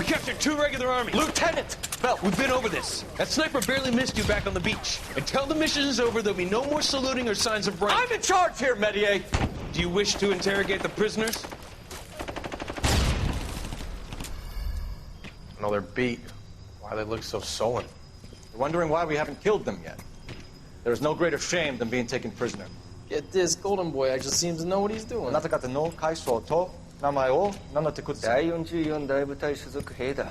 captured 2 regular army. Lieutenant! Well, we've been over this. That sniper barely missed you back on the beach. Until the mission is over, there'll be no more saluting or signs of rank. I'm in charge here, Medier! Do you wish to interrogate the prisoners? No, they're beat. Why they look so sullen? They're wondering why we haven't killed them yet. There's no greater shame than being taken prisoner. Get this, Golden Boy actually seems to know what he's doing. あなた方の階層と名前を名乗ってください。第44大部隊所属兵だ。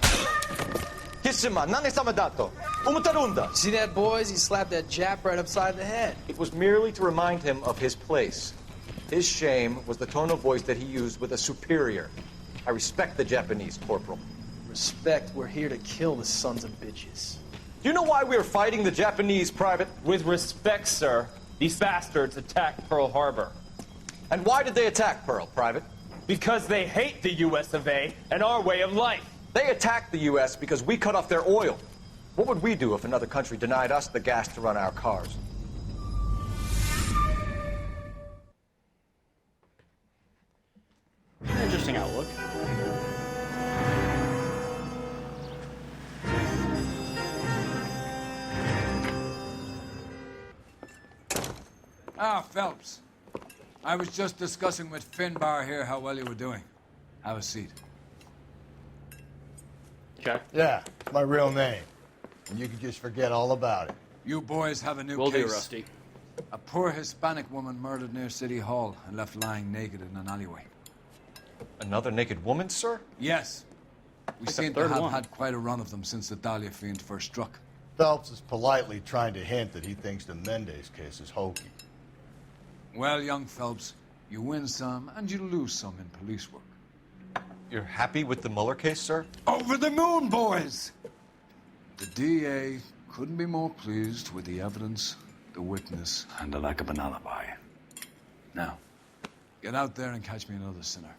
キスマ何様だと思ってるんだ。 See that, boys? He slapped that Jap right upside the head. It was merely to remind him of his place. His shame was the tone of voice that he used with a superior. I respect the Japanese, Corporal. Respect, we're here to kill the sons of bitches. Do you know why we are fighting the Japanese, Private? With respect, sir, these bastards attacked Pearl Harbor. And why did they attack Pearl, Private? Because they hate the US of A and our way of life. They attacked the U.S. because we cut off their oil. What would we do if another country denied us the gas to run our cars? Interesting outlook. Ah, Phelps. I was just discussing with Finbar here how well you were doing. Have a seat. Okay. Yeah, it's my real name. And you can just forget all about it. You boys have a new Will case. do, Rusty. A poor Hispanic woman murdered near City Hall and left lying naked in an alleyway. Another naked woman, sir? Yes. We It's the seem to third have one. had quite a run of them since the Dahlia fiend first struck. Phelps is politely trying to hint that he thinks the Mendez case is hokey. Well, young Phelps, you win some and you lose some in police work. You're happy with the Mueller case, sir? Over the moon, boys! The DA couldn't be more pleased with the evidence, the witness, and the lack of an alibi. Now, get out there and catch me another sinner.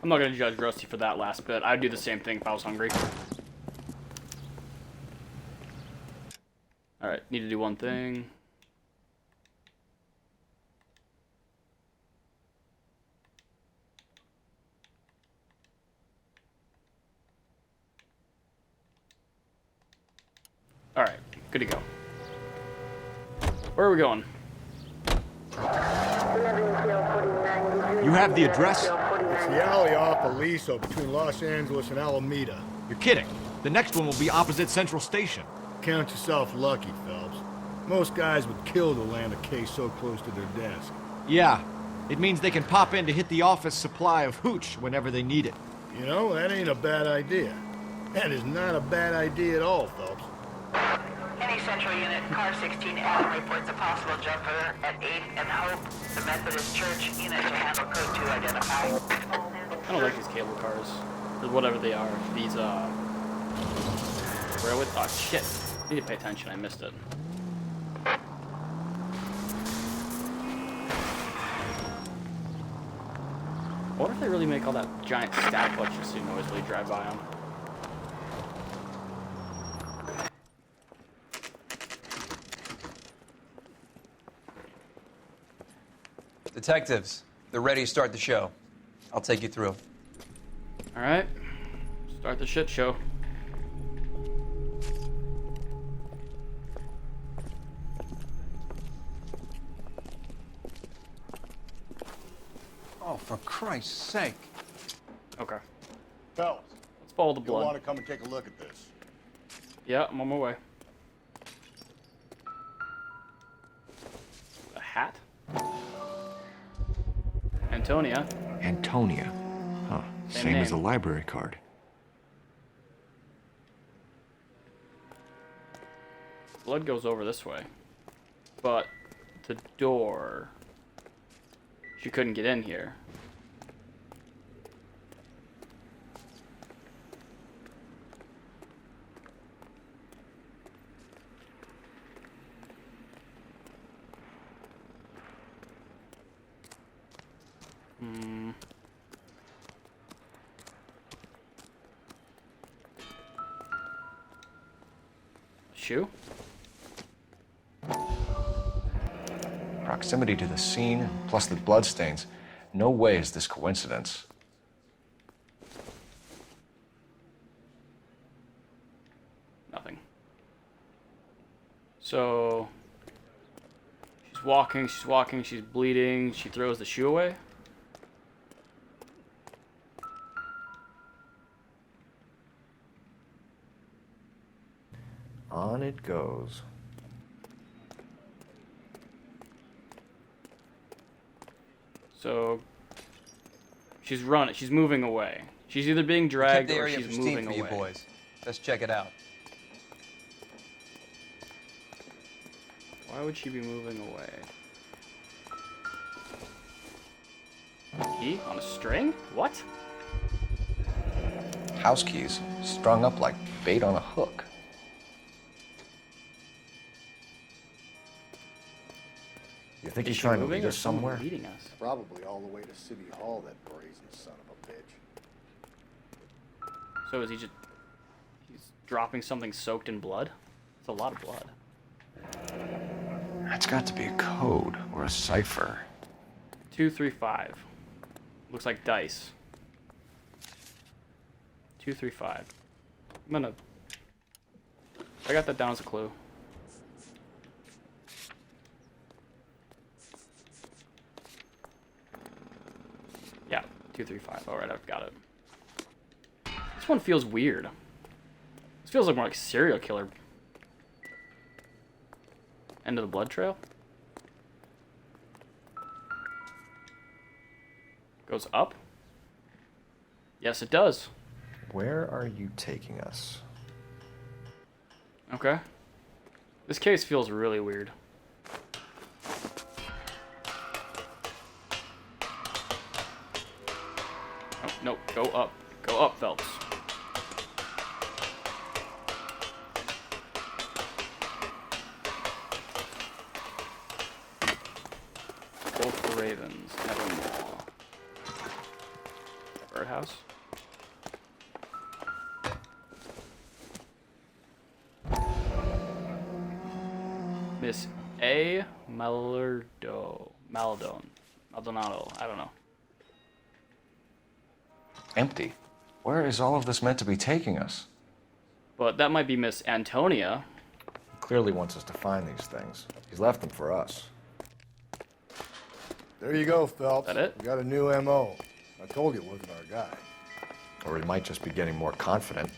I'm not going to judge Rusty for that last bit. I'd do the same thing if I was hungry. Alright, need to do one thing. Alright, good to go. Where are we going? You have the address? It's the alley off Aliso between Los Angeles and Alameda. You're kidding. The next one will be opposite Central Station. Count yourself lucky, Phelps. Most guys would kill to land a case so close to their desk. Yeah. It means they can pop in to hit the office supply of hooch whenever they need it. You know, that ain't a bad idea. That is not a bad idea at all, Phelps. Any central unit, car 16 Adam reports a possible jumper at 8 and Hope, the Methodist Church unit to handle code 2 identify. I don't like these cable cars. Or whatever they are. These, railway... Oh, shit. I need to pay attention. I missed it. What if they really make all that giant static electricity noise when you drive by them? Detectives, they're ready to start the show. I'll take you through. Alright. Start the shit show. Oh, for Christ's sake. Okay. Phelps, Let's follow the you'll want blood. to come and take a look at this. Yeah, I'm on my way. A hat? Antonia. Antonia. Huh. Same as the name. library card. Blood goes over this way. But the door... She couldn't get in here. shoe? Proximity to the scene, plus the bloodstains. No way is this coincidence. Nothing. So she's walking, she's bleeding, she throws the shoe away. On it goes. So she's running, she's moving away. She's either being Kept dragged the or area she's pristine moving for you away. boys. Let's check it out. Why would she be moving away? Key on a string? What? House keys, strung up like bait on a hook. You think Is he's she trying to moving lead or us someone somewhere? leading us? Probably all the way to City Hall, that brazen son of a bitch. So is he just... He's dropping something soaked in blood? It's a lot of blood. That's got to be a code or a cipher. 235. Looks like dice. 235. I'm gonna... I got that down as a clue. Yeah, 235. Alright, I've got it. This one feels weird. This feels like more like serial killer. End of the blood trail? Goes up? Yes, it does. Where are you taking us? Okay. This case feels really weird. Oh, no, go up. Go up, Phelps. Both the Ravens, Nevermore. Birdhouse. Miss A. Maldonado, Maldonado, I don't know. Empty. Where is all of this meant to be taking us? But that might be Miss Antonia. He clearly wants us to find these things. He's left them for us. There you go, Phelps. That it? We got a new M.O. I told you it wasn't our guy. Or he might just be getting more confident.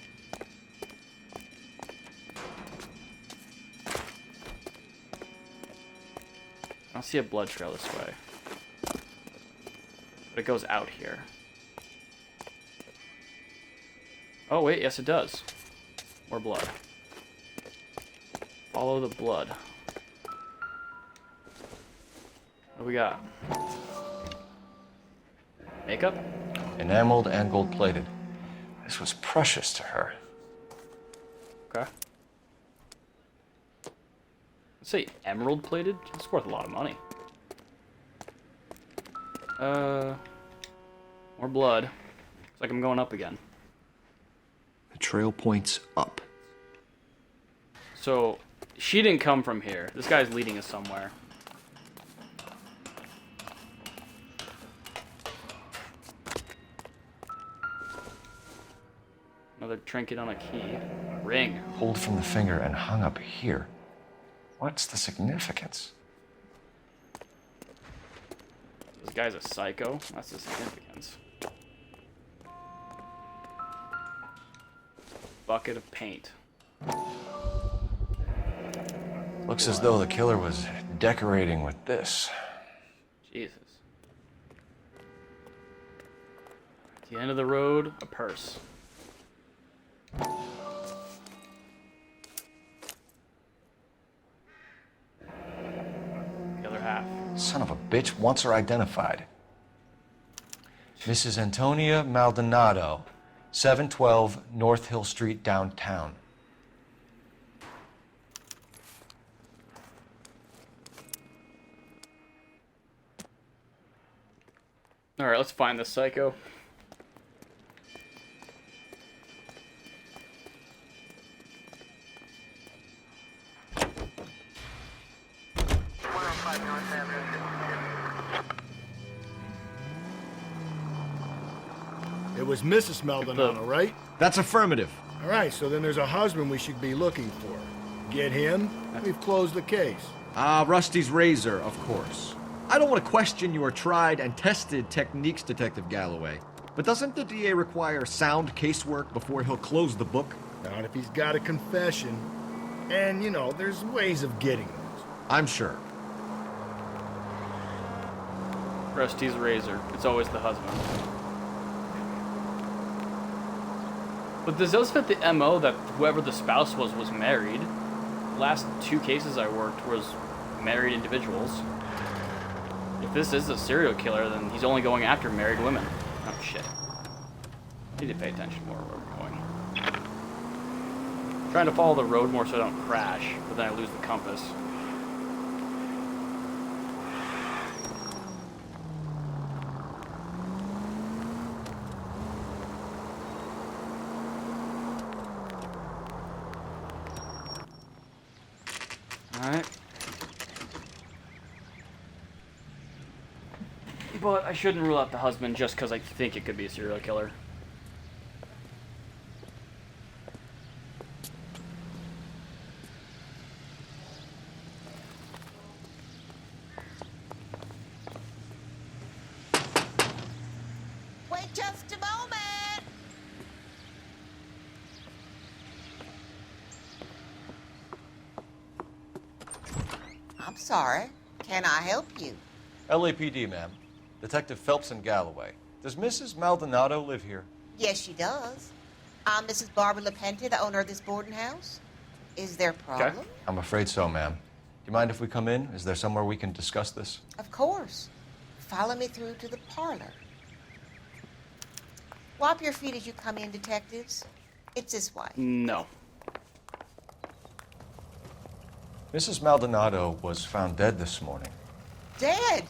I don't see a blood trail this way. But it goes out here. Oh wait, yes it does. More blood. Follow the blood. What do we got? Makeup? Enameled and gold-plated. This was precious to her. Okay. Let's say emerald plated. It's worth a lot of money. More blood. Looks like I'm going up again. The trail points up. So, she didn't come from here. This guy's leading us somewhere. Another trinket on a key. Ring. Pulled from the finger and hung up here. What's the significance? This guy's a psycho. That's the significance. Bucket of paint. Looks as though the killer was decorating with this. Jesus. At the end of the road, a purse. The other half. Son of a bitch wants her identified. Mrs. Antonia Maldonado, 712 North Hill Street, downtown. Alright, let's find this psycho. It was Mrs. Maldonado, right? That's affirmative. All right, so then there's a husband we should be looking for. Get him, we've closed the case. Rusty's razor, of course. I don't want to question your tried and tested techniques, Detective Galloway. But doesn't the DA require sound casework before he'll close the book? Not if he's got a confession. And, you know, there's ways of getting those. I'm sure. Rusty's razor. It's always the husband. But this does fit the MO that whoever the spouse was married. The last 2 cases I worked was married individuals. If this is a serial killer, then he's only going after married women. Oh shit. Need to pay attention more where we're going. Trying to follow the road more so I don't crash, but then I lose the compass. Alright. But I shouldn't rule out the husband just because I think it could be a serial killer. Wait just a moment. I'm sorry. Can I help you? LAPD, ma'am. Detective Phelps and Galloway. Does Mrs. Maldonado live here? Yes, she does. I'm Mrs. Barbara LaPenta, the owner of this boarding house. Is there a problem? I'm afraid so, ma'am. Do you mind if we come in? Is there somewhere we can discuss this? Of course. Follow me through to the parlor. Wipe your feet as you come in, detectives. It's this way. No. Mrs. Maldonado was found dead this morning. Dead?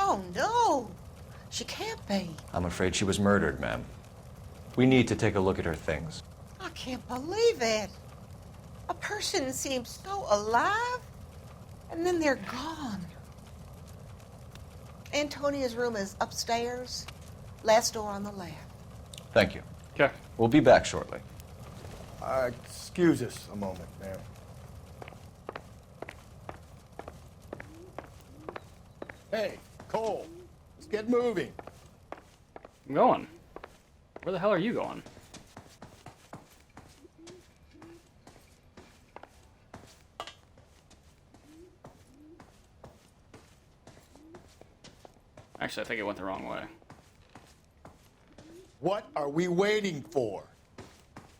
Oh, no. She can't be. I'm afraid she was murdered, ma'am. We need to take a look at her things. I can't believe it. A person seems so alive, and then they're gone. Antonia's room is upstairs, last door on the left. Thank you. Okay. We'll be back shortly. Excuse us a moment, ma'am. Hey, Cole, let's get moving. I'm going. Where the hell are you going? Actually, I think it went the wrong way. What are we waiting for?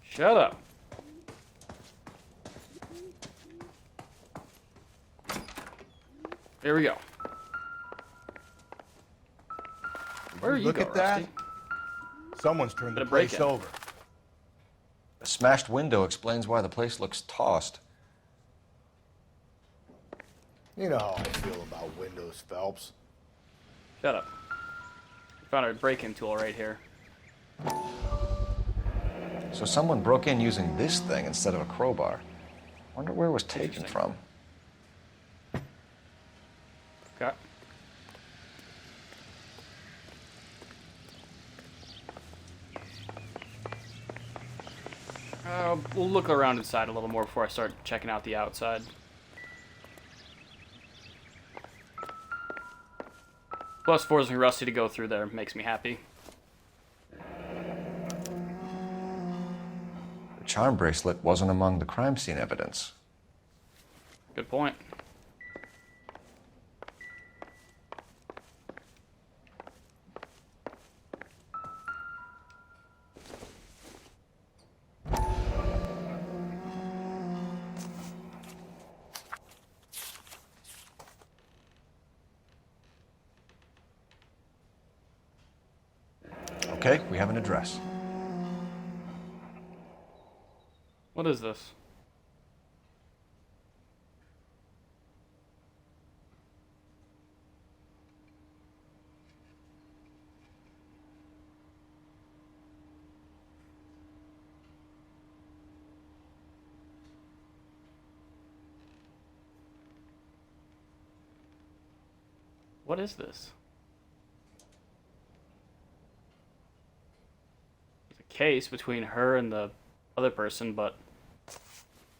Shut up. Here we go. Where are you Look going, at that. Rusty? Someone's turned the Bit of break place in. over. A smashed window explains why the place looks tossed. You know how I feel about windows, Phelps. Shut up. Found a break-in tool right here. So someone broke in using this thing instead of a crowbar. Wonder where it was taken from. Okay. We'll look around inside a little more before I start checking out the outside. Plus, forcing Rusty to go through there makes me happy. The charm bracelet wasn't among the crime scene evidence. Good point. Okay, we have an address. What is this? What is this? case between her and the other person, but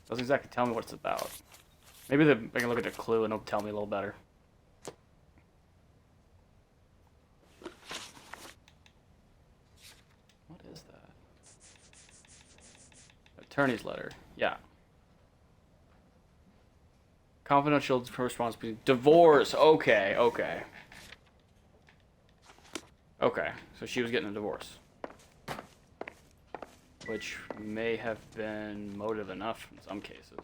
doesn't exactly tell me what it's about. Maybe I can look at the clue and it'll tell me a little better. What is that? Attorney's letter. Yeah. Confidential responsibility. Divorce. Okay, okay. Okay, so she was getting a divorce. Which may have been motive enough in some cases.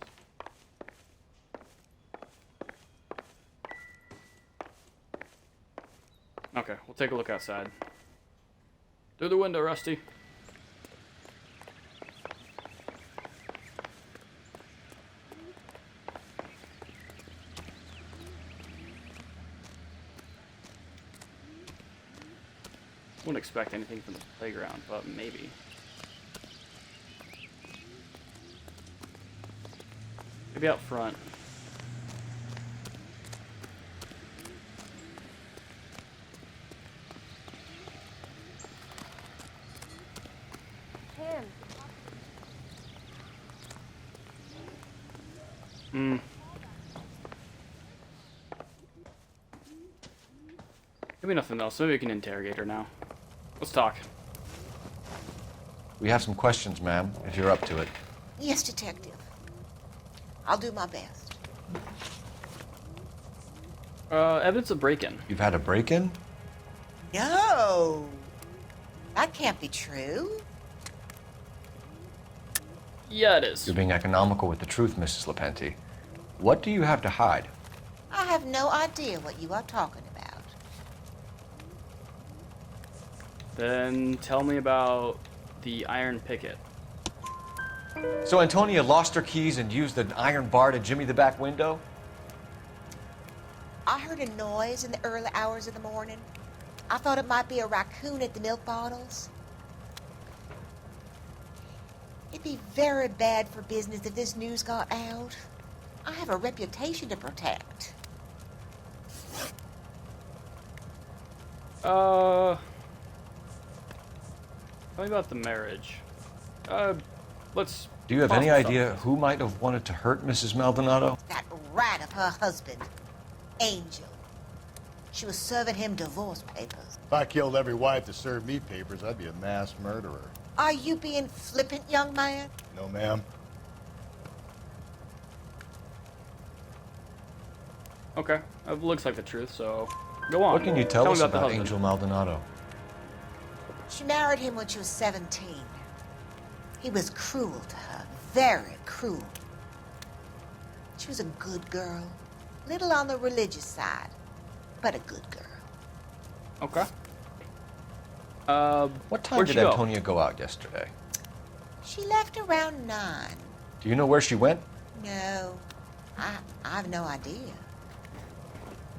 Okay, we'll take a look outside. Through the window, Rusty. Wouldn't expect anything from the playground, but maybe. Maybe out front. Hmm. Maybe nothing else. Maybe we can interrogate her now. Let's talk. We have some questions, ma'am, if you're up to it. Yes, Detective. I'll do my best. Evidence of break-in. You've had a break-in? No. That can't be true. Yeah, it is. You're being economical with the truth, Mrs. Lepenti. What do you have to hide? I have no idea what you are talking about. Then tell me about the iron picket. So Antonia lost her keys and used an iron bar to jimmy the back window? I heard a noise in the early hours of the morning. I thought it might be a raccoon at the milk bottles. It'd be very bad for business if this news got out. I have a reputation to protect. Tell me about the marriage. Let's... Do you have any idea who might have wanted to hurt Mrs. Maldonado? That rat of her husband, Angel. She was serving him divorce papers. If I killed every wife that served me papers, I'd be a mass murderer. Are you being flippant, young man? No, ma'am. Okay, it looks like the truth, so go on. What can you tell us me about the Angel Maldonado? She married him when she was 17. He was cruel to her, very cruel. She was a good girl, little on the religious side, but a good girl. Okay. What time did Antonia go out yesterday? She left around 9. Do you know where she went? No, I have no idea.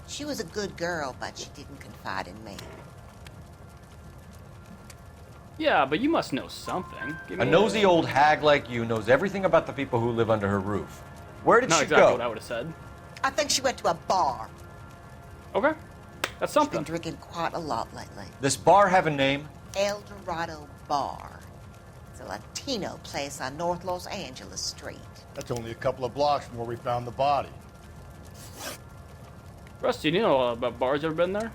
She was a good girl, but she didn't confide in me. Yeah, but you must know something. A nosy old hag like you knows everything about the people who live under her roof. Where did Not she exactly go? what I would have said. I think she went to a bar. Okay, that's something. She's been drinking quite a lot lately. This bar have a name? El Dorado Bar. It's a Latino place on North Los Angeles Street. That's only a couple of blocks from where we found the body. Rusty, do you know about bars? Ever been there?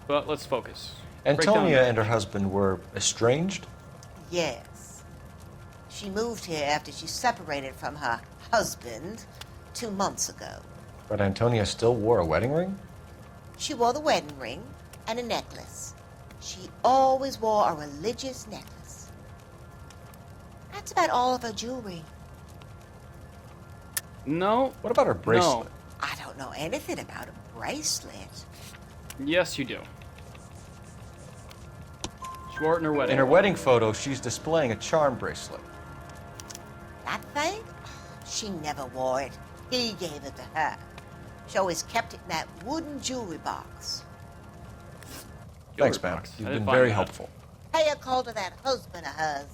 But let's focus. Antonia and her husband were estranged? Yes. She moved here after she separated from her husband 2 months ago. But Antonia still wore a wedding ring? She wore the wedding ring and a necklace. She always wore a religious necklace. That's about all of her jewelry. No. What about her bracelet? No. I don't know anything about a bracelet. Yes, you do. She wore it in her wedding. In her wedding photo, she's displaying a charm bracelet. That thing? She never wore it. He gave it to her. She always kept it in that wooden jewelry box. Thanks, ma'am. You've been very helpful. Pay a call to that husband of hers.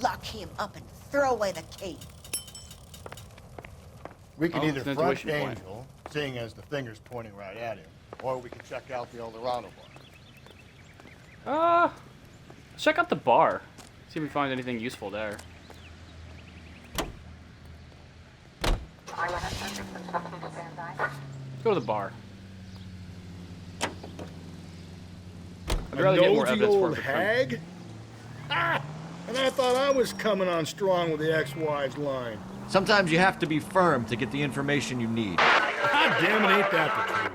Lock him up and throw away the key. We can either it's an front intuition point. Angel, seeing as the finger's pointing right at him, or we can check out the El Dorado bar. Let's check out the bar. See if we find anything useful there. Let's go to the bar. I'd rather get more nosy evidence for old it. hag? Ah! And I thought I was coming on strong with the ex-wives line. Sometimes you have to be firm to get the information you need. God damn it, ain't that the truth?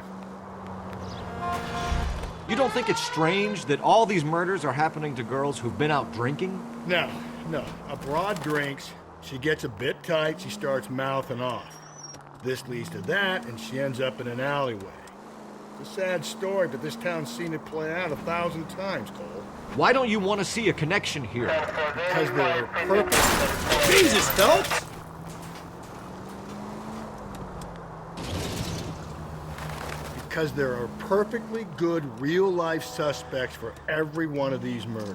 You don't think it's strange that all these murders are happening to girls who've been out drinking? No. A broad drinks, she gets a bit tight, she starts mouthing off. This leads to that, and she ends up in an alleyway. It's a sad story, but this town's seen it play out 1,000 times, Cole. Why don't you want to see a connection here? Because they're perfect. Jesus, Phelps! Because there are perfectly good real-life suspects for every one of these murders.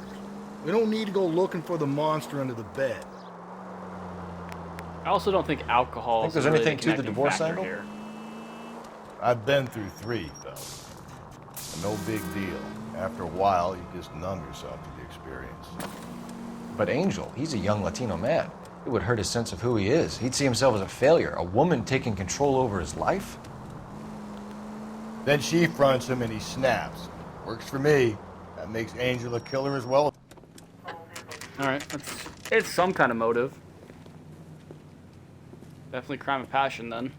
We don't need to go looking for the monster under the bed. I also don't think alcohol. Think there's is really anything to the connecting divorce factor angle? here. I've been through 3, though. No big deal. After a while, you just numb yourself to the experience. But Angel, he's a young Latino man. It would hurt his sense of who he is. He'd see himself as a failure, a woman taking control over his life. Then she fronts him and he snaps. Works for me. That makes Angel a killer as well. Alright, it's some kind of motive. Definitely crime of passion then.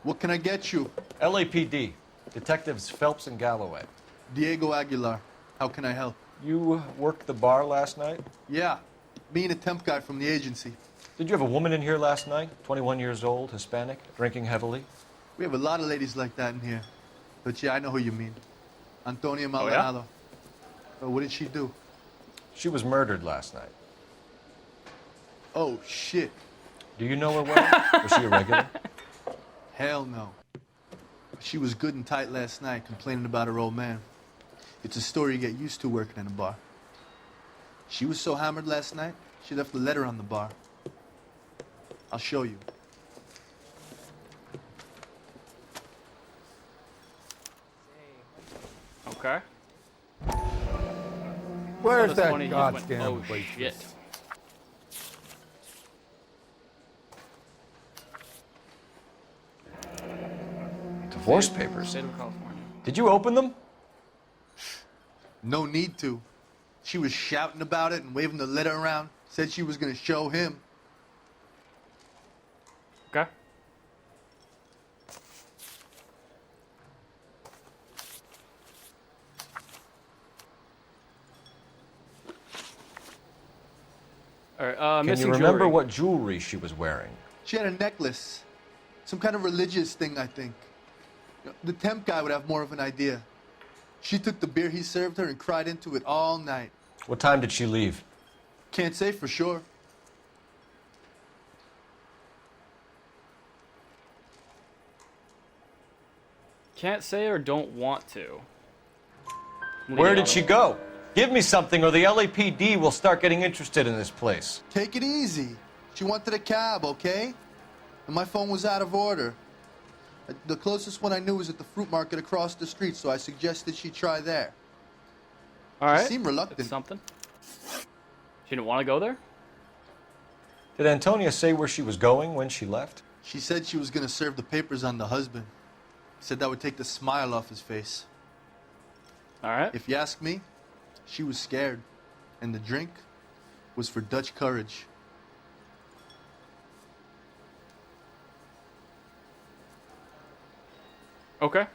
What can I get you? LAPD. Detectives Phelps and Galloway. Diego Aguilar. How can I help? You worked the bar last night? Yeah. Me and a temp guy from the agency. Did you have a woman in here last night? 21 years old, Hispanic, drinking heavily? We have a lot of ladies like that in here. But yeah, I know who you mean. Antonia Maldonado. Oh, what did she do? She was murdered last night. Oh, shit. Do you know her well? Was she a regular? Hell no. She was good and tight last night, complaining about her old man. It's a story you get used to working in a bar. She was so hammered last night, she left a letter on the bar. I'll show you. Okay. Where's Oh, that's that funny, he just goddamn went, oh, waitress? shit. Divorce papers. State of California. Did you open them? No need to. She was shouting about it and waving the letter around. Said she was going to show him. Okay. All right, Can missing you remember jewelry. what jewelry she was wearing? She had a necklace. Some kind of religious thing, I think. The temp guy would have more of an idea. She took the beer he served her and cried into it all night. What time did she leave? Can't say for sure. Can't say or don't want to. Where did she go? Give me something or the LAPD will start getting interested in this place. Take it easy. She wanted a cab, okay? And my phone was out of order. The closest one I knew was at the fruit market across the street, so I suggested she try there. All right. She seemed reluctant. That's something. She didn't want to go there? Did Antonia say where she was going when she left? She said she was going to serve the papers on the husband. Said that would take the smile off his face. All right. If you ask me, she was scared. And the drink was for Dutch courage. Okay.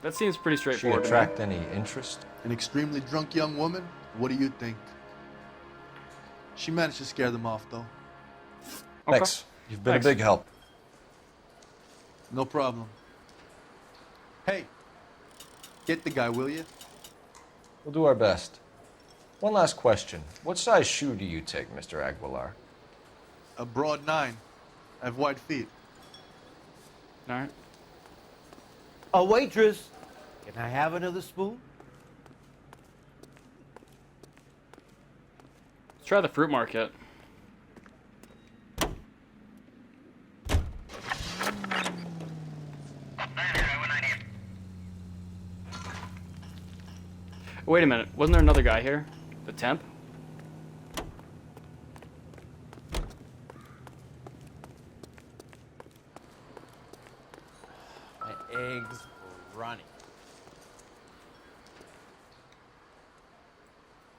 That seems pretty She straightforward. to me. attract any interest? An extremely drunk young woman? What do you think? She managed to scare them off, though. Okay. Thanks. You've been Thanks. a big help. No problem. Hey, get the guy, will you? We'll do our best. One last question. What size shoe do you take, Mr. Aguilar? A broad 9. I have wide feet. All right. A waitress. Can I have another spoon? Let's try the fruit market. Wait a minute. Wasn't there another guy here? The temp? My eggs were running.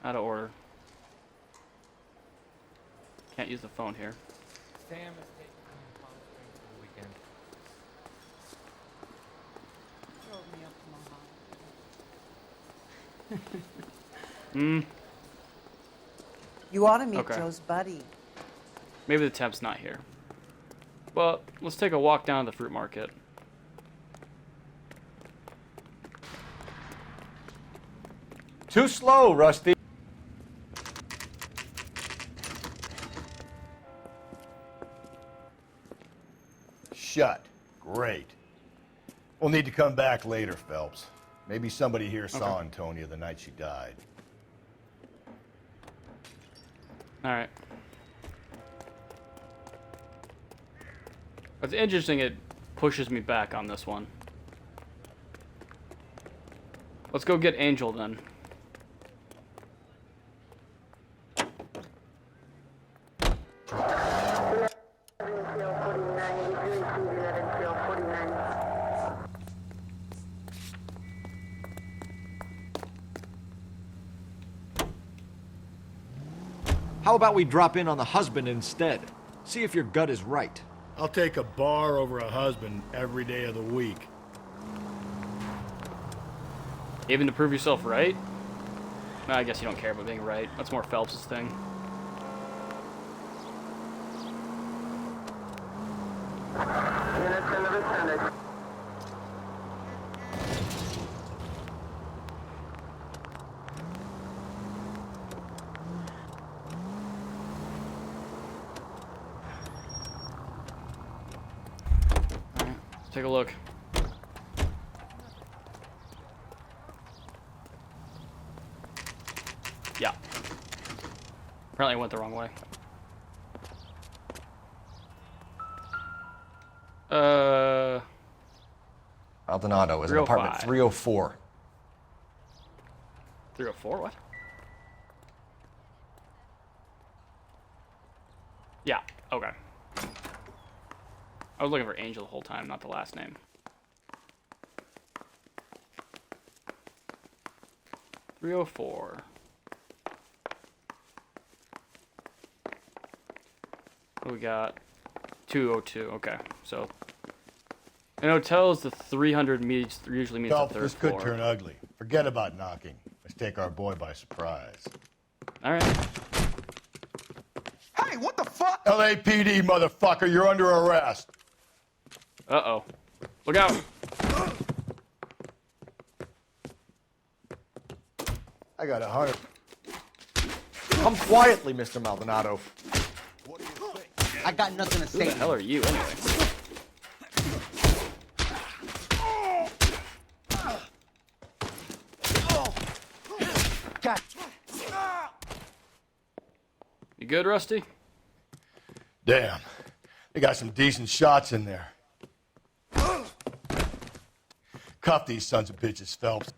Out of order. Can't use the phone here. Sam is taking me to Palm Springs for the weekend. Drove me up to Mohawk. You ought to meet Okay. Joe's buddy. Maybe the temp's not here. But let's take a walk down to the fruit market. Too slow, Rusty. Shut. Great. We'll need to come back later, Phelps. Maybe somebody here saw Antonia the night she died. Alright. It's interesting it pushes me back on this one. Let's go get Angel then. How about we drop in on the husband instead? See if your gut is right. I'll take a bar over a husband every day of the week. Even to prove yourself right? No, I guess you don't care about being right. That's more Phelps' thing. Alright, let's take a look. Yeah. Apparently I went the wrong way. Maldonado is in apartment 304. 304, what? Yeah, okay. I was looking for Angel the whole time, not the last name. .304. What we got? 202. Okay, so in hotels, the 300 usually means Phelps, the third this floor. could turn ugly. Forget about knocking. Let's take our boy by surprise. All right. Hey, what the fuck? LAPD, motherfucker, you're under arrest. Uh-oh. Look out. I got 100. Come quietly, Mr. Maldonado. I got nothing to Who say. the hell are you, anyway? God. You good, Rusty? Damn. They got some decent shots in there. Cuff these sons of bitches, Phelps.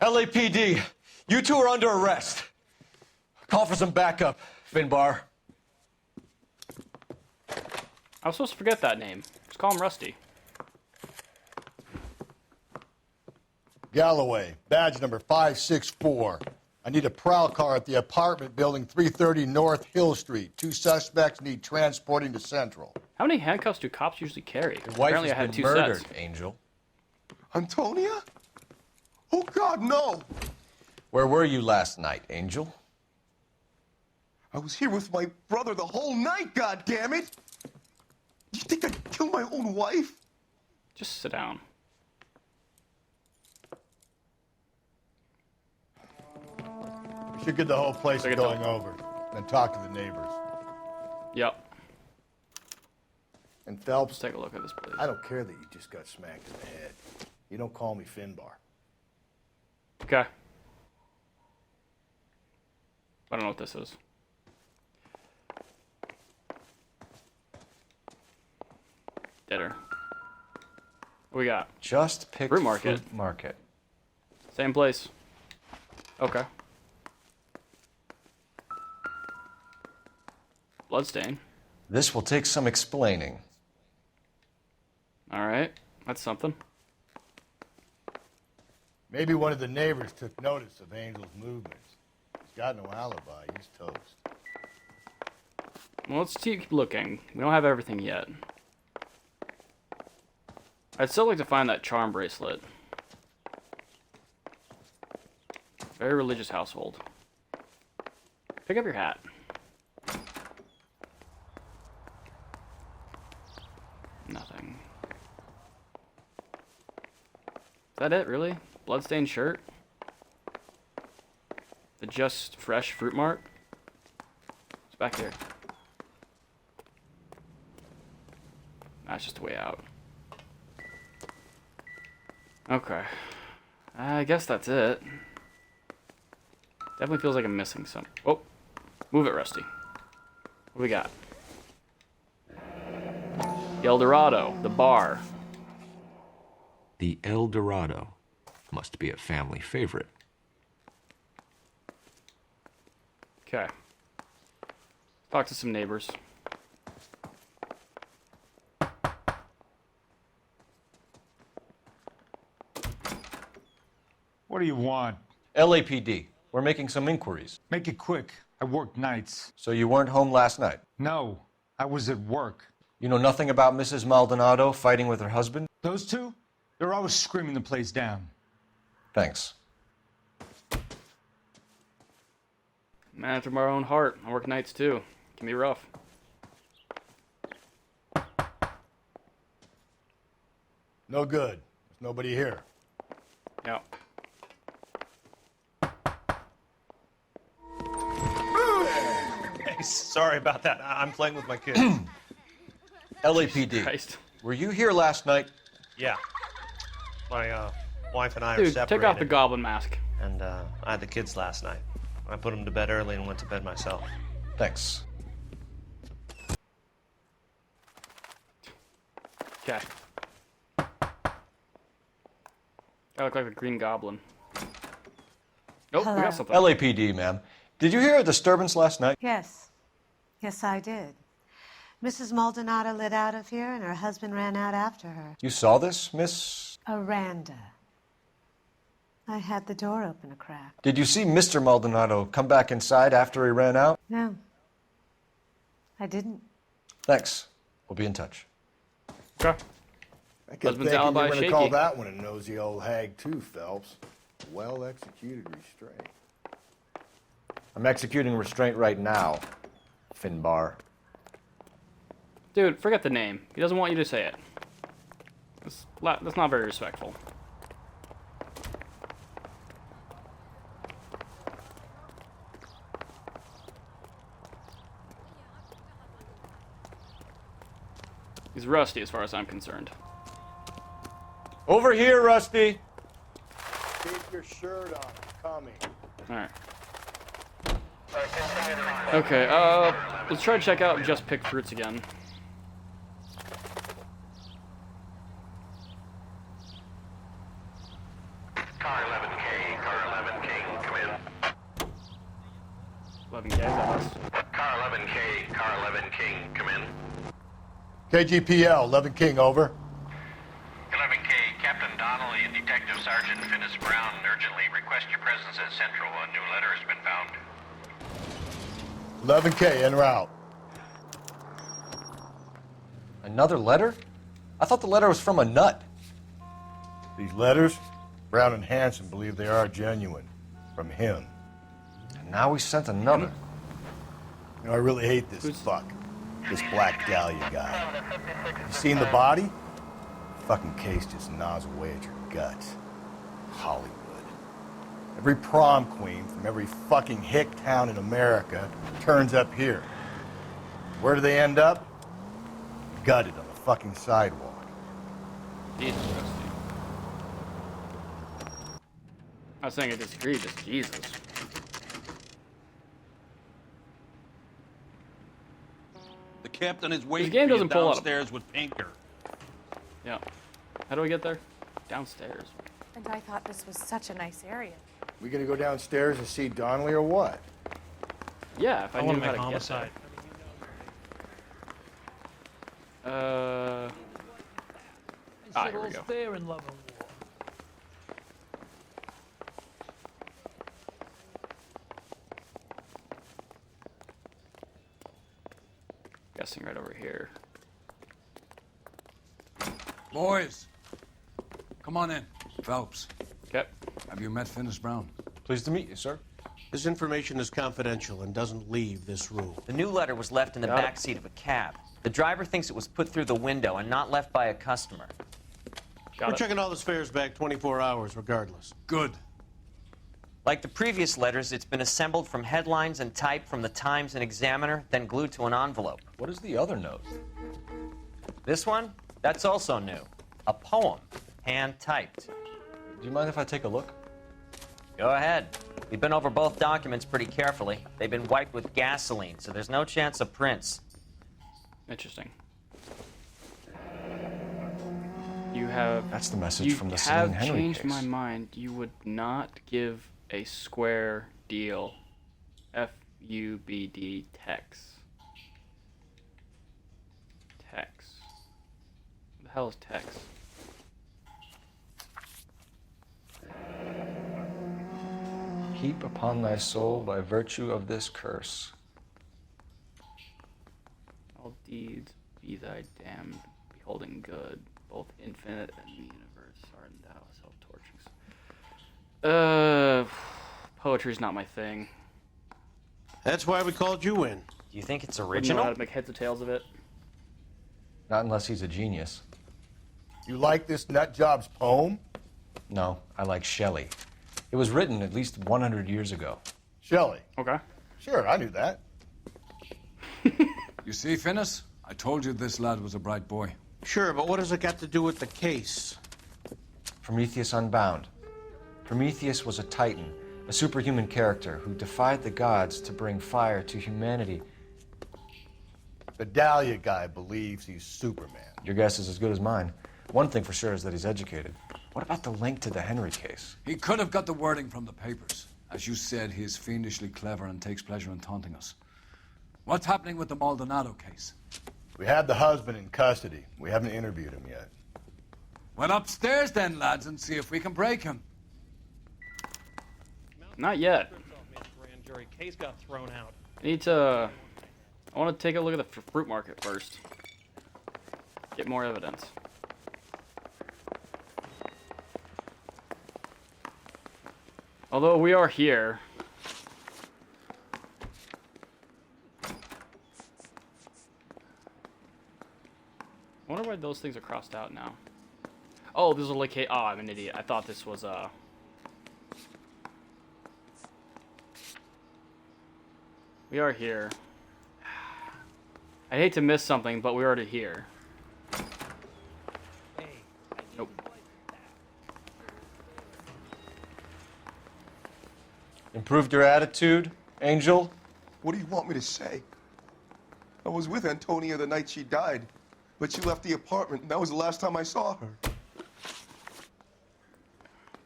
LAPD, you two are under arrest. Call for some backup, Finbar. I was supposed to forget that name. Just call him Rusty. Galloway, badge number 564. I need a prowl car at the apartment building 330 North Hill Street. 2 suspects need transporting to Central. How many handcuffs do cops usually carry? Your wife Apparently has I had been 2 murdered, sets. Angel. Antonia? Oh, God, no! Where were you last night, Angel? I was here with my brother the whole night, goddammit! You think I'd kill my own wife? Just sit down. We should get the whole place Take it going down. over, then talk to the neighbors. Yep. And Phelps, Let's take a look at this place. I don't care that you just got smacked in the head. You don't call me Finbar. Okay. I don't know what this is. Dinner. What we got? Just pick Fruit market. Fruit market. Same place. Okay. Bloodstain. This will take some explaining. Alright, that's something. Maybe one of the neighbors took notice of Angel's movements. He's got no alibi. He's toast. Well, let's keep looking. We don't have everything yet. I'd still like to find that charm bracelet. Very religious household. Pick up your hat. Nothing. Is that it, really? Bloodstained shirt? The Just Fresh Fruit Mart? It's back here. That's just a way out. Okay. I guess that's it. Definitely feels like I'm missing some. Oh! Move it, Rusty. What do we got? The El Dorado, the bar. The El Dorado must be a family favorite. Okay. Talk to some neighbors. What do you want? LAPD. We're making some inquiries. Make it quick. I work nights. So you weren't home last night? No, I was at work. You know nothing about Mrs. Maldonado fighting with her husband? Those two? They're always screaming the place down. Thanks. Man after my own heart. I work nights too. It can be rough. No good. There's nobody here. Yeah. Hey, sorry about that. I'm playing with my kids. LAPD. Christ. Were you here last night? Yeah. My wife and I are Dude, separated. take off the goblin mask. And I had the kids last night. I put them to bed early and went to bed myself. Thanks. Okay. I look like a green goblin. Nope, we got something. LAPD, ma'am. Did you hear a disturbance last night? Yes. Yes, I did. Mrs. Maldonado lit out of here, and her husband ran out after her. You saw this, Miss? Aranda. I had the door open a crack. Did you see Mr. Maldonado come back inside after he ran out? No. I didn't. Thanks. We'll be in touch. Okay. I kept Husband's thinking you alibi were going to shaky. call that one a nosy old hag too, Phelps. Well executed restraint. I'm executing restraint right now, Finbar. Dude, forget the name. He doesn't want you to say it. That's not very respectful. He's rusty as far as I'm concerned. Over here, Rusty. Keep your shirt on. I'm coming. Alright. Okay, let's try to check out Just Pick Fruits again. Car 11K, car 11K, come in. 11K, is that us? Car 11K, car 11K, come in. KGPL, 11 King, over. 11K, Captain Donnelly and Detective Sergeant Finnis Brown urgently request your presence at Central. A new letter has been found. 11K, en route. Another letter? I thought the letter was from a nut. These letters, Brown and Hanson believe they are genuine. From him. And now we sent another. You know, I really hate this fuck. This Black Dahlia guy. You seen the body? Fucking case just gnaws away at your guts. Hollywood. Every prom queen from every fucking hick town in America turns up here. Where do they end up? Gutted on the fucking sidewalk. Jesus, Rusty. I'm not saying I disagree, just Jesus. The captain is waiting game for you doesn't pull out. downstairs with Pinker. Yeah. How do I get there? Downstairs. And I thought this was such a nice area. We gonna go downstairs and see Donnelly or what? Yeah, if I knew want to how make to homicide. get there. Here we go. Fair in love and war. Guessing right over here. Boys, come on in. Phelps. Okay. Have you met Finis Brown? Pleased to meet you, sir. This information is confidential and doesn't leave this room. The new letter was left in the back seat of a cab. The driver thinks it was put through the window and not left by a customer. We're checking all the fares back 24 hours regardless. Good. Like the previous letters, it's been assembled from headlines and type from the Times and Examiner, then glued to an envelope. What is the other note? This one? That's also new. A poem, hand-typed. Do you mind if I take a look? Go ahead. We've been over both documents pretty carefully. They've been wiped with gasoline, so there's no chance of prints. Interesting. You have... That's the message from the Celine Henry You have changed case. my mind. You would not give a square deal. F-U-B-D Tex. Tex. What the hell is Tex? Heap upon thy soul by virtue of this curse. All deeds be thy damned, beholding good. Both infinite and the universe are endowed with self-torturings. Poetry's not my thing. That's why we called you in. Do you think it's Wouldn't original? know how to make heads or tails of it. Not unless he's a genius. You like this nut job's poem? No, I like Shelley. It was written at least 100 years ago. Shelley. Okay. Sure, I knew that. You see, Finis? I told you this lad was a bright boy. Sure, but what has it got to do with the case? Prometheus Unbound. Prometheus was a titan, a superhuman character who defied the gods to bring fire to humanity. The Dahlia guy believes he's Superman. Your guess is as good as mine. One thing for sure is that he's educated. What about the link to the Henry case? He could have got the wording from the papers. As you said, he is fiendishly clever and takes pleasure in taunting us. What's happening with the Maldonado case? We have the husband in custody. We haven't interviewed him yet. Well, upstairs then, lads, and see if we can break him. Not yet. Grand jury case got thrown out. I need to... I want to take a look at the fruit market first. Get more evidence. Although we are here... I wonder why those things are crossed out now. Oh, this is a locate. Oh, I'm an idiot. I thought this was We are here. I hate to miss something, but we're already here. Nope. Improved your attitude, Angel? What do you want me to say? I was with Antonia the night she died, but she left the apartment, and that was the last time I saw her.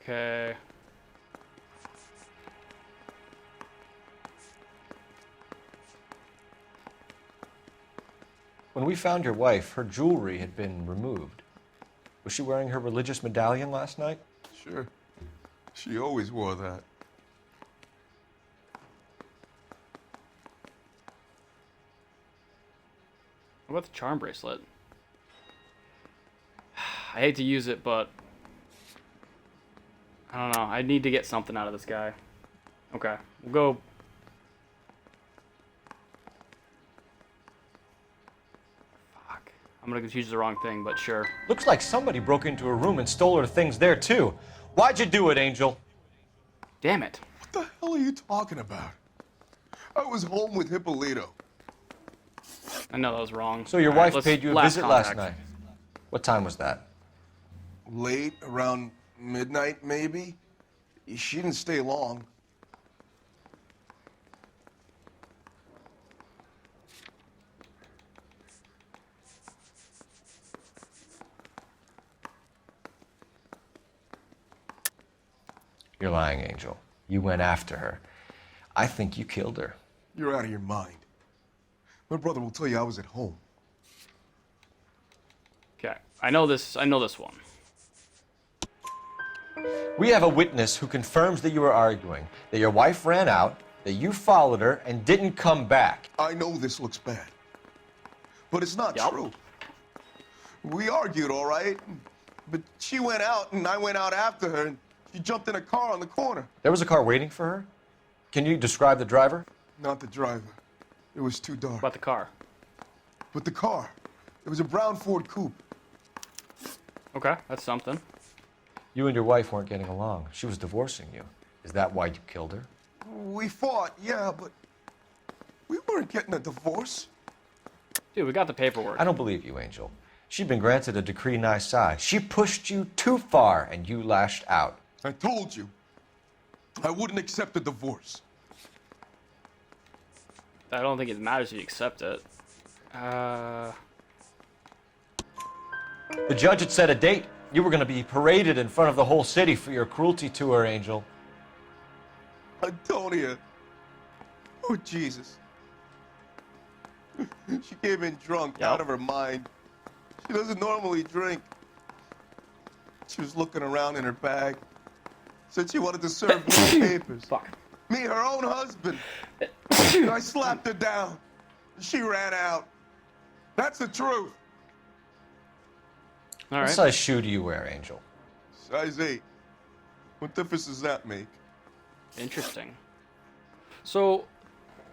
Okay. When we found your wife, her jewelry had been removed. Was she wearing her religious medallion last night? Sure. She always wore that. What about the charm bracelet? I hate to use it, but... I don't know. I need to get something out of this guy. Okay. We'll go... Fuck. I'm gonna choose the wrong thing, but sure. Looks like somebody broke into her room and stole her things there, too. Why'd you do it, Angel? Damn it. What the hell are you talking about? I was home with Hippolito. I know that was wrong. So your Alright, wife paid you a visit last night. What time was that? Late, around midnight, maybe? She didn't stay long. You're lying, Angel. You went after her. I think you killed her. You're out of your mind. My brother will tell you I was at home. Okay, I know this one. We have a witness who confirms that you were arguing, that your wife ran out, that you followed her, and didn't come back. I know this looks bad, but it's not true. We argued, all right, but she went out and I went out after her, and she jumped in a car on the corner. There was a car waiting for her? Can you describe the driver? Not the driver. It was too dark. About the car? But the car. It was a brown Ford coupe. Okay, that's something. You and your wife weren't getting along. She was divorcing you. Is that why you killed her? We fought, yeah, but we weren't getting a divorce. Dude, we got the paperwork. I don't believe you, Angel. She'd been granted a decree nisi. She pushed you too far, and you lashed out. I told you. I wouldn't accept a divorce. I don't think it matters if you accept it. The judge had set a date. You were going to be paraded in front of the whole city for your cruelty to her, Angel. Antonia. Oh, Jesus. She came in drunk, out of her mind. She doesn't normally drink. She was looking around in her bag. Said she wanted to serve me papers. Fuck. Me, her own husband. I slapped her down. She ran out. That's the truth. All right. What size shoe do you wear, Angel? Size 8. What difference does that make? Interesting. So,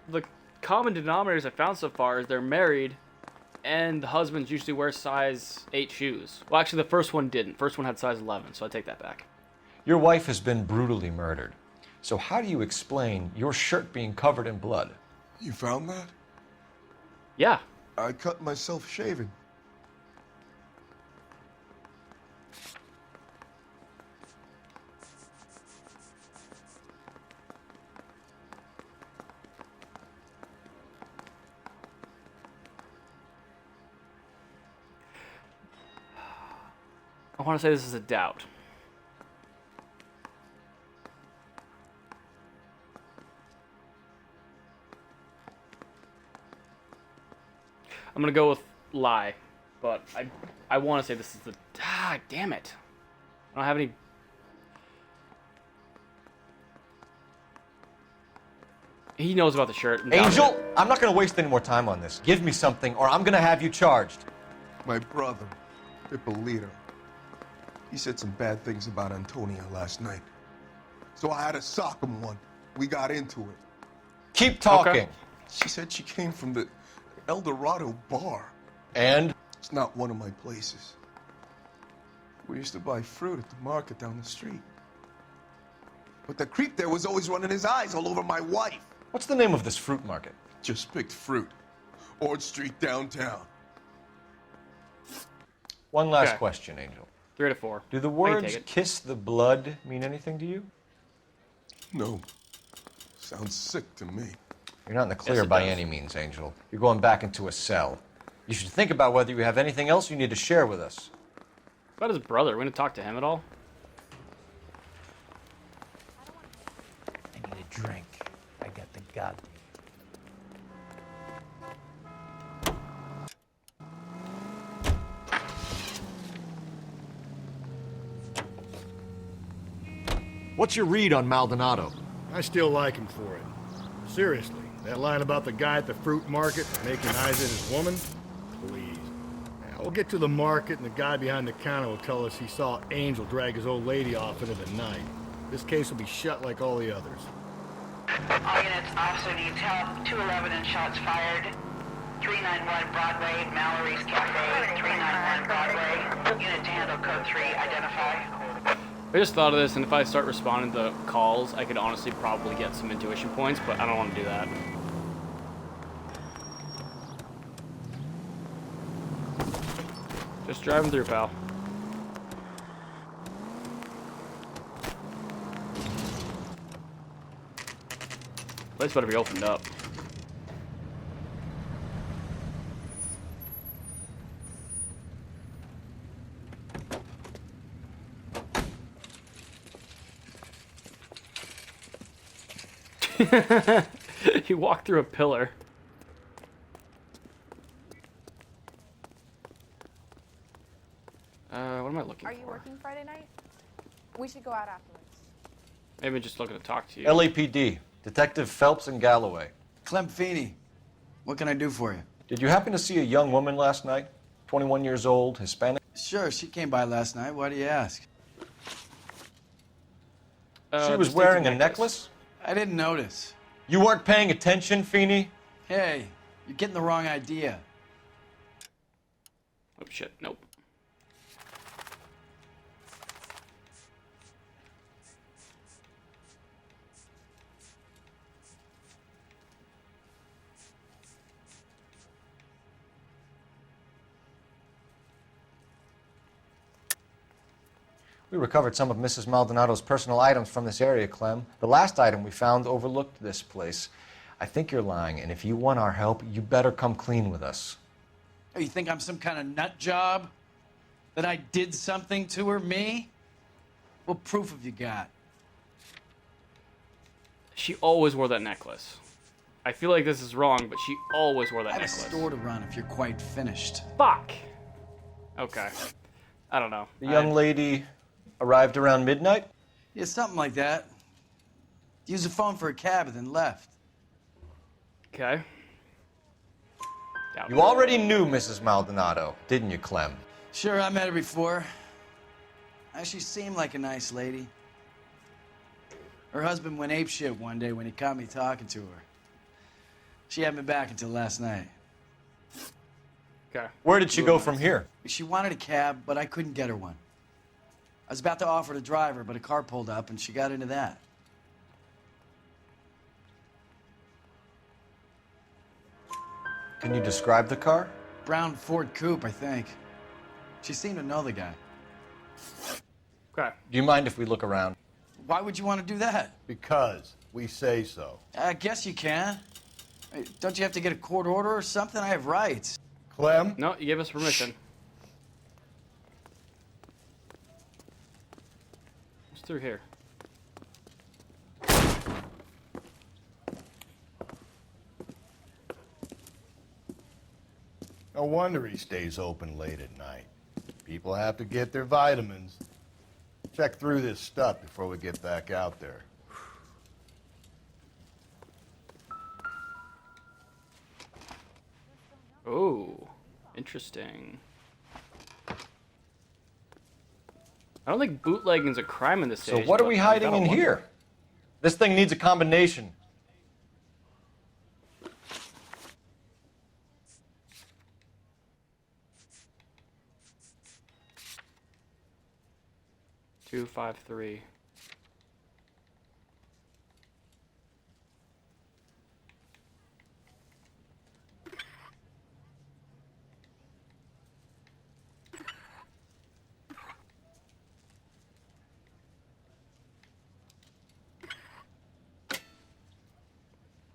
the common denominators I found so far is they're married, and the husbands usually wear size 8 shoes. Well, actually, the first one didn't. First one had size 11, so I take that back. Your wife has been brutally murdered. So how do you explain your shirt being covered in blood? You found that? Yeah. I cut myself shaving. I want to say this is a doubt. I'm gonna go with lie, but I want to say this is the damn it. I don't have any. He knows about the shirt. Angel, I'm not gonna waste any more time on this. Give me something, or I'm gonna have you charged. My brother, Ippolito, he said some bad things about Antonia last night. So I had to sock him one. We got into it. Keep talking. Okay. She said she came from the El Dorado bar. And? It's not one of my places. We used to buy fruit at the market down the street. But the creep there was always running his eyes all over my wife. What's the name of this fruit market? Just picked fruit. Ord Street downtown. One last question, Angel. 3 to 4. Do the words kiss the blood mean anything to you? No. Sounds sick to me. You're not in the clear by any means, Angel. You're going back into a cell. You should think about whether you have anything else you need to share with us. What about his brother? Are we going to talk to him at all? I need a drink. I got the goddamn. What's your read on Maldonado? I still like him for it. Seriously, that line about the guy at the fruit market making eyes at his woman? Please. Now, we'll get to the market and the guy behind the counter will tell us he saw Angel drag his old lady off into the night. This case will be shut like all the others. All units, officer needs help. 211 and shots fired. 391 Broadway, Mallory's Cafe. 391 Broadway. Unit to handle code 3, identify. I just thought of this, and if I start responding to calls, I could honestly probably get some intuition points, but I don't want to do that. Just driving through, pal. Place better be opened up. He walked through a pillar. What am I looking for? Are you working Friday night? We should go out afterwards. Maybe just looking to talk to you. LAPD, Detective Phelps and Galloway. Clem Feeney, what can I do for you? Did you happen to see a young woman last night? 21 years old, Hispanic? Sure, she came by last night. Why do you ask? She was wearing a necklace? I didn't notice. You weren't paying attention, Feeney? Hey, you're getting the wrong idea. Oh shit, nope. We recovered some of Mrs. Maldonado's personal items from this area, Clem. The last item we found overlooked this place. I think you're lying, and if you want our help, you better come clean with us. Oh, you think I'm some kind of nut job? That I did something to her, me? What proof have you got? She always wore that necklace. I feel like this is wrong, but she always wore that I have necklace. a store to run if you're quite finished. Fuck! Okay. I don't know. The young lady arrived around midnight? Yeah, something like that. Used the phone for a cab and then left. Okay. You already knew Mrs. Maldonado, didn't you, Clem? Sure, I met her before. She seemed like a nice lady. Her husband went apeshit one day when he caught me talking to her. She had me back until last night. Okay. Where did she go from here? She wanted a cab, but I couldn't get her one. I was about to offer to drive her, but a car pulled up and she got into that. Can you describe the car? Brown Ford Coupe, I think. She seemed to know the guy. Okay. Do you mind if we look around? Why would you want to do that? Because we say so. I guess you can. Hey, don't you have to get a court order or something? I have rights. Clem? No, you gave us permission. What's through here? No wonder he stays open late at night. People have to get their vitamins. Check through this stuff before we get back out there. Oh, interesting. I don't think bootlegging's a crime in this So stage. what are but we I hiding gotta in wonder. here? This thing needs a combination. Two, 5, 3.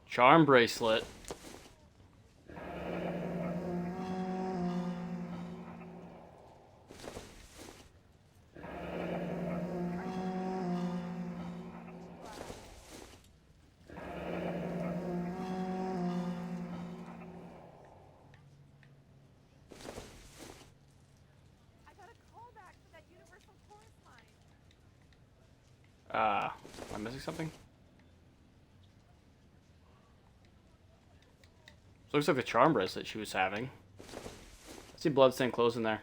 Charm bracelet. Am I missing something? Looks like the charm bracelet she was having. I see bloodstained clothes in there.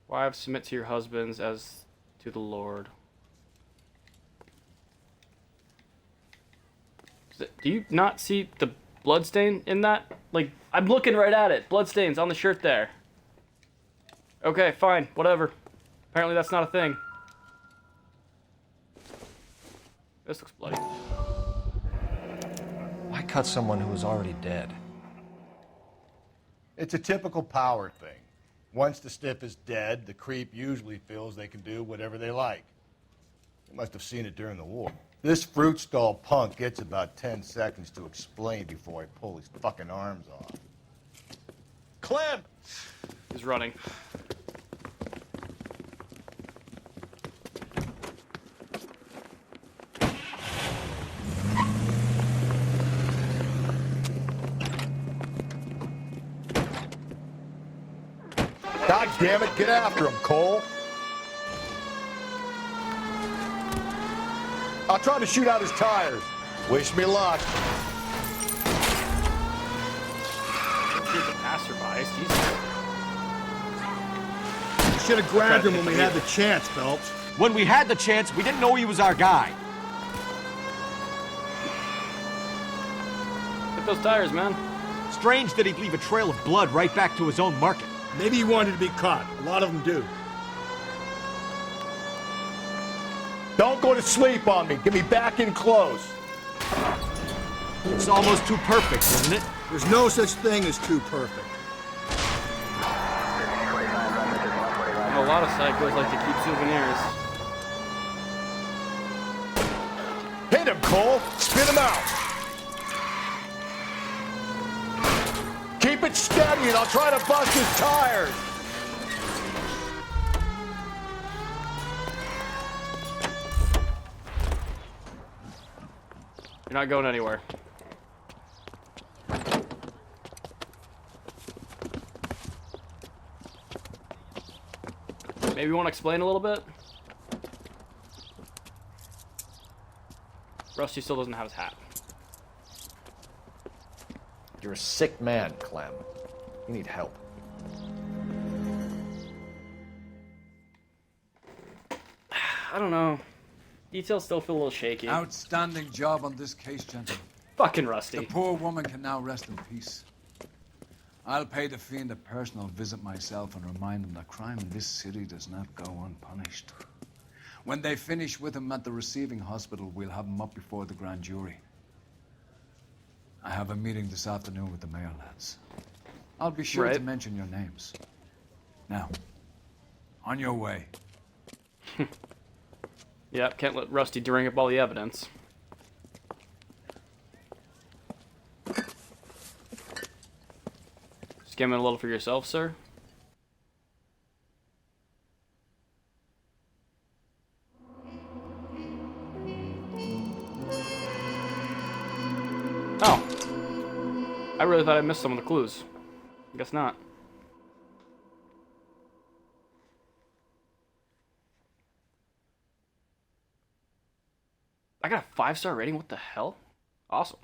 Wives, submit to your husbands as to the Lord. Do you not see the bloodstain in that? Like, I'm looking right at it. Bloodstains on the shirt there. Okay, fine, whatever. Apparently that's not a thing. This looks bloody. Why cut someone who was already dead? It's a typical power thing. Once the stiff is dead, the creep usually feels they can do whatever they like. They must have seen it during the war. This fruit stall punk gets about 10 seconds to explain before I pull his fucking arms off. Clem! He's running. God damn it, get after him, Cole. I'll try to shoot out his tires. Wish me luck. Shoot the passerbys, Jesus. You should have grabbed him when we had the chance, Phelps. When we had the chance, we didn't know he was our guy. Hit those tires, man. Strange that he'd leave a trail of blood right back to his own market. Maybe he wanted to be caught. A lot of them do. Don't go to sleep on me. Get me back in close. It's almost too perfect, isn't it? There's no such thing as too perfect. A lot of psychos like to keep souvenirs. Hit him, Cole. Spin him out. Keep it steady and I'll try to bust his tires. You're not going anywhere. Maybe you want to explain a little bit? Rusty still doesn't have his hat. You're a sick man, Clem. You need help. I don't know. Details still feel a little shaky. Outstanding job on this case, gentlemen. Fucking Rusty. The poor woman can now rest in peace. I'll pay the fiend a personal visit myself and remind him that crime in this city does not go unpunished. When they finish with him at the receiving hospital, we'll have him up before the grand jury. I have a meeting this afternoon with the mayor lads. I'll be sure to mention your names. Now, on your way. Yep, can't let Rusty drink up all the evidence. Skimming a little for yourself, sir? Oh. I really thought I missed some of the clues. I guess not. I got a 5-star rating? What the hell? Awesome.